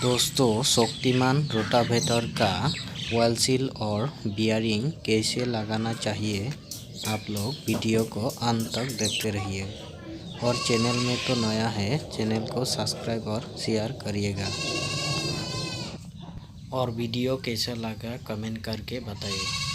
दोस्तों, शक्तिमान रोटावेटर का oil seal और बियरिंग कैसे लगाना चाहिए, आप लोग वीडियो को अंत तक देखते रहिए। और चैनल में तो नया है, चैनल को सब्सक्राइब और शेयर करिएगा। और वीडियो कैसा लगा कमेंट करके बताइए।